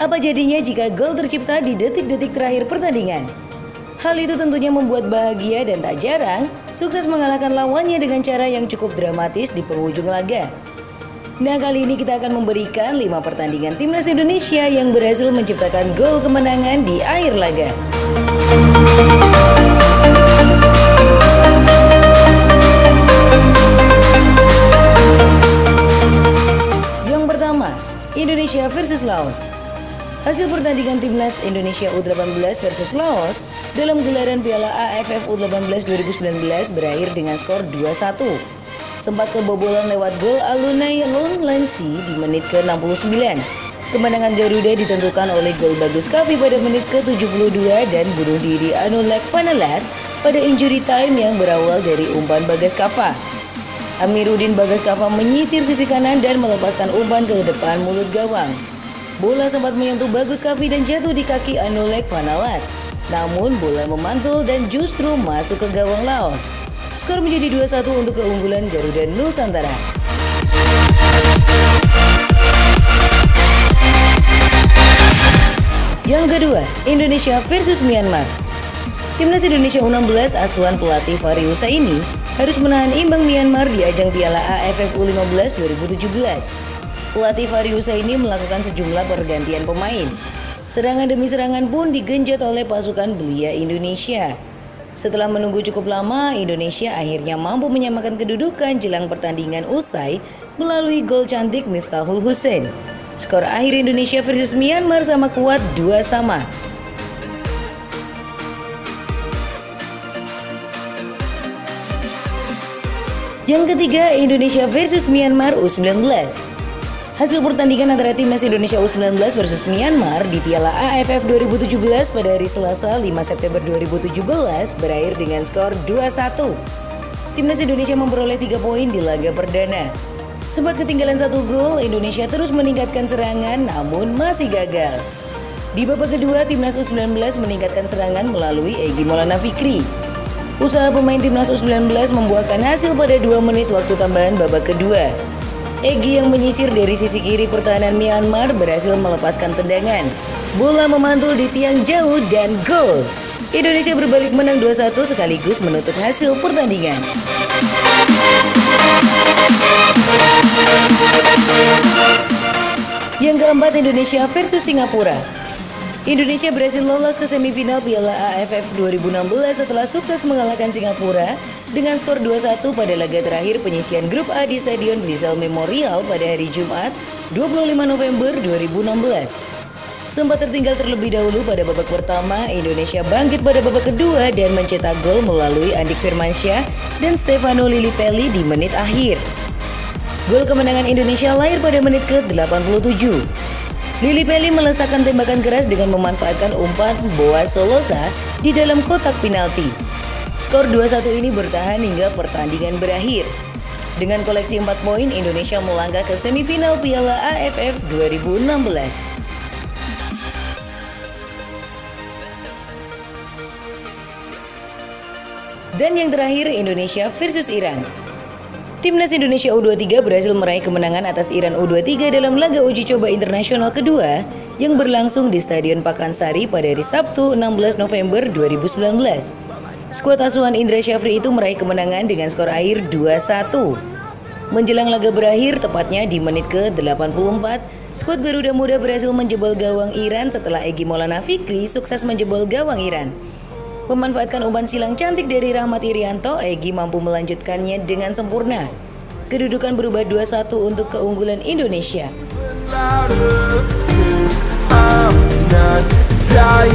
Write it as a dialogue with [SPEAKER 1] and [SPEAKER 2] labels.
[SPEAKER 1] Apa jadinya jika gol tercipta di detik-detik terakhir pertandingan? Hal itu tentunya membuat bahagia dan tak jarang sukses mengalahkan lawannya dengan cara yang cukup dramatis di penghujung laga. Nah, kali ini kita akan memberikan 5 pertandingan timnas Indonesia yang berhasil menciptakan gol kemenangan di akhir laga. Yang pertama, Indonesia versus Laos. Hasil pertandingan timnas Indonesia U18 versus Laos dalam gelaran Piala AFF U18 2019 berakhir dengan skor 2-1. Sempat kebobolan lewat gol Alunai Longlansi di menit ke-69. Kemenangan Garuda ditentukan oleh gol Bagus Kavi pada menit ke-72 dan bunuh diri Anulek Vanalat pada injury time yang berawal dari umpan Bagas Kava. Amiruddin Bagas Kava menyisir sisi kanan dan melepaskan umpan ke depan mulut gawang. Bola sempat menyentuh Bagus Kavi dan jatuh di kaki Anulek Vanalat. Namun bola memantul dan justru masuk ke gawang Laos. Skor menjadi 2-1 untuk keunggulan Garuda Nusantara. Yang kedua, Indonesia versus Myanmar. Timnas Indonesia U16 asuhan pelatih Fahri Husaini harus menahan imbang Myanmar di ajang Piala AFF U15 2017. Pelatih Fahri Husaini melakukan sejumlah pergantian pemain. Serangan demi serangan pun digenjot oleh pasukan belia Indonesia. Setelah menunggu cukup lama, Indonesia akhirnya mampu menyamakan kedudukan jelang pertandingan usai melalui gol cantik Miftahul Hussein. Skor akhir Indonesia versus Myanmar sama kuat 2-2. Yang ketiga, Indonesia versus Myanmar U19. Hasil pertandingan antara timnas Indonesia U19 versus Myanmar di Piala AFF 2017 pada hari Selasa 5 September 2017 berakhir dengan skor 2-1. Timnas Indonesia memperoleh 3 poin di laga perdana. Sempat ketinggalan 1 gol, Indonesia terus meningkatkan serangan namun masih gagal. Di babak kedua, timnas U19 meningkatkan serangan melalui Egy Maulana Fikri. Usaha pemain timnas U19 membuahkan hasil pada 2 menit waktu tambahan babak kedua. Egy yang menyisir dari sisi kiri pertahanan Myanmar berhasil melepaskan tendangan. Bola memantul di tiang jauh dan gol. Indonesia berbalik menang 2-1 sekaligus menutup hasil pertandingan. Yang keempat, Indonesia versus Singapura. Indonesia berhasil lolos ke semifinal Piala AFF 2016 setelah sukses mengalahkan Singapura dengan skor 2-1 pada laga terakhir penyisian grup A di Stadion Rizal Memorial pada hari Jumat 25 November 2016. Sempat tertinggal terlebih dahulu pada babak pertama, Indonesia bangkit pada babak kedua dan mencetak gol melalui Andik Firmansyah dan Stefano Lillipelli di menit akhir. Gol kemenangan Indonesia lahir pada menit ke-87. Lillipelli melesakkan tembakan keras dengan memanfaatkan umpan Boaz Solosa di dalam kotak penalti. Skor 2-1 ini bertahan hingga pertandingan berakhir. Dengan koleksi 4 poin, Indonesia melangkah ke semifinal Piala AFF 2016. Dan yang terakhir, Indonesia versus Iran. Timnas Indonesia U23 berhasil meraih kemenangan atas Iran U23 dalam laga uji coba internasional kedua yang berlangsung di Stadion Pakansari pada hari Sabtu 16 November 2019. Skuad asuhan Indra Syafri itu meraih kemenangan dengan skor akhir 2-1. Menjelang laga berakhir, tepatnya di menit ke-84, skuad Garuda Muda berhasil menjebol gawang Iran setelah Egy Maulana Fikri sukses menjebol gawang Iran. Memanfaatkan umpan silang cantik dari Rahmat Irianto, Egy mampu melanjutkannya dengan sempurna. Kedudukan berubah 2-1 untuk keunggulan Indonesia. I